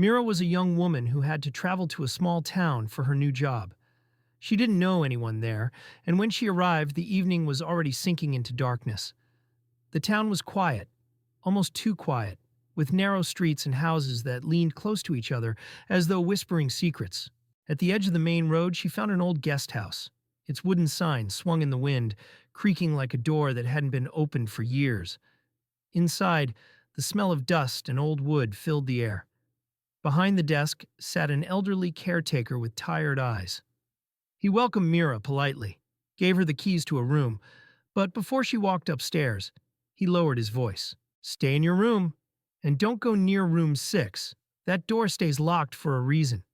Mira was a young woman who had to travel to a small town for her new job. She didn't know anyone there, and when she arrived, the evening was already sinking into darkness. The town was quiet, almost too quiet, with narrow streets and houses that leaned close to each other as though whispering secrets. At the edge of the main road, she found an old guest house. Its wooden sign swung in the wind, creaking like a door that hadn't been opened for years. Inside, the smell of dust and old wood filled the air. Behind the desk sat an elderly caretaker with tired eyes. He welcomed Mira politely, gave her the keys to a room, but before she walked upstairs, he lowered his voice. "Stay in your room, and don't go near room 6. That door stays locked for a reason."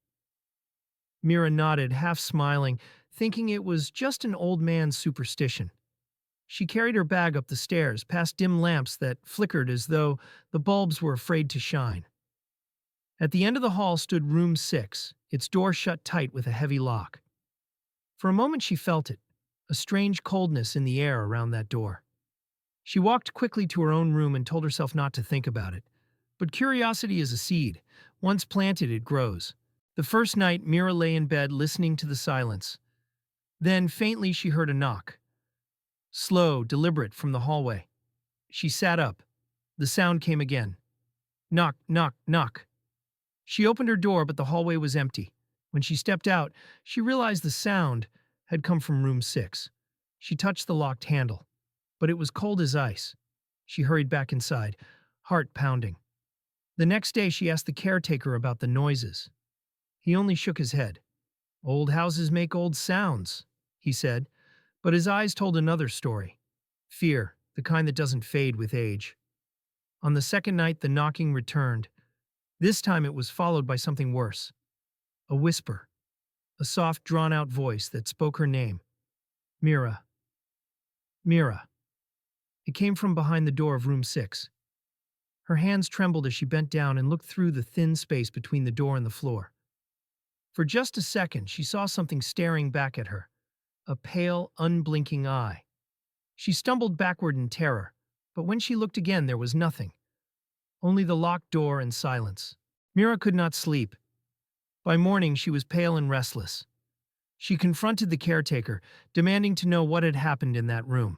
Mira nodded, half smiling, thinking it was just an old man's superstition. She carried her bag up the stairs, past dim lamps that flickered as though the bulbs were afraid to shine. At the end of the hall stood room 6, its door shut tight with a heavy lock. For a moment she felt it, a strange coldness in the air around that door. She walked quickly to her own room and told herself not to think about it. But curiosity is a seed. Once planted, it grows. The first night, Mira lay in bed listening to the silence. Then, faintly, she heard a knock. Slow, deliberate, from the hallway. She sat up. The sound came again. Knock, knock, knock. She opened her door, but the hallway was empty. When she stepped out, she realized the sound had come from room 6. She touched the locked handle, but it was cold as ice. She hurried back inside, heart pounding. The next day, she asked the caretaker about the noises. He only shook his head. "Old houses make old sounds," he said, but his eyes told another story. Fear, the kind that doesn't fade with age. On the second night, the knocking returned. This time it was followed by something worse. A whisper, a soft, drawn-out voice that spoke her name. Mira. Mira. It came from behind the door of room 6. Her hands trembled as she bent down and looked through the thin space between the door and the floor. For just a second, she saw something staring back at her, a pale, unblinking eye. She stumbled backward in terror, but when she looked again, there was nothing. Only the locked door and silence. Mira could not sleep. By morning, she was pale and restless. She confronted the caretaker, demanding to know what had happened in that room.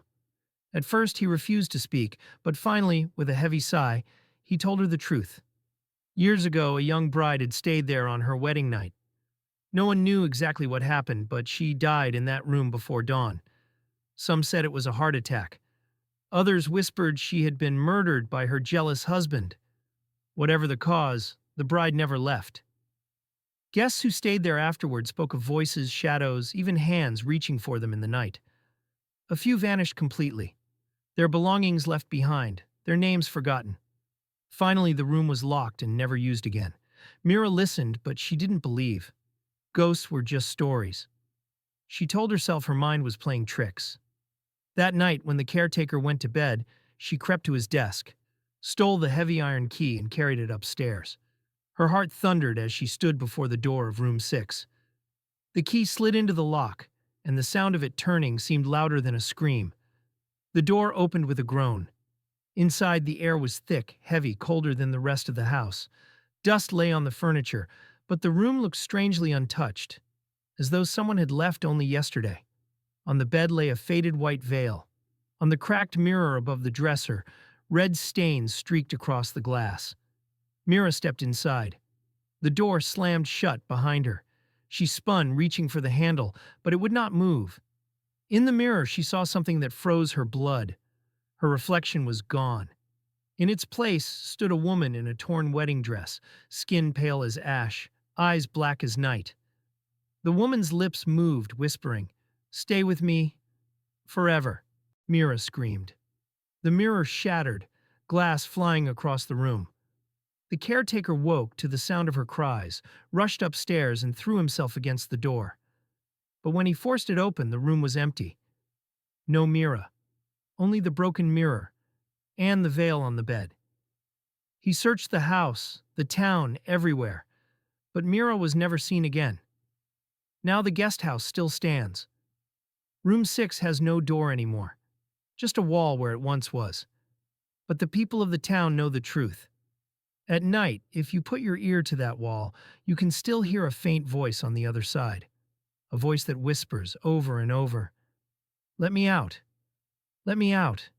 At first, he refused to speak, but finally, with a heavy sigh, he told her the truth. Years ago, a young bride had stayed there on her wedding night. No one knew exactly what happened, but she died in that room before dawn. Some said it was a heart attack. Others whispered she had been murdered by her jealous husband. Whatever the cause, the bride never left. Guests who stayed there afterward spoke of voices, shadows, even hands reaching for them in the night. A few vanished completely, their belongings left behind, their names forgotten. Finally, the room was locked and never used again. Mira listened, but she didn't believe. Ghosts were just stories. She told herself her mind was playing tricks. That night, when the caretaker went to bed, she crept to his desk, stole the heavy iron key, and carried it upstairs. Her heart thundered as she stood before the door of room 6. The key slid into the lock, and the sound of it turning seemed louder than a scream. The door opened with a groan. Inside, the air was thick, heavy, colder than the rest of the house. Dust lay on the furniture, but the room looked strangely untouched, as though someone had left only yesterday. On the bed lay a faded white veil. On the cracked mirror above the dresser, red stains streaked across the glass. Mira stepped inside. The door slammed shut behind her. She spun, reaching for the handle, but it would not move. In the mirror, she saw something that froze her blood. Her reflection was gone. In its place stood a woman in a torn wedding dress, skin pale as ash, eyes black as night. The woman's lips moved, whispering, "Stay with me forever," Mira screamed. The mirror shattered, glass flying across the room. The caretaker woke to the sound of her cries, rushed upstairs, and threw himself against the door. But when he forced it open, the room was empty. No Mira, only the broken mirror and the veil on the bed. He searched the house, the town, everywhere, but Mira was never seen again. Now the guest house still stands. Room 6 has no door anymore, just a wall where it once was. But the people of the town know the truth. At night, if you put your ear to that wall, you can still hear a faint voice on the other side, a voice that whispers over and over, "Let me out! Let me out!"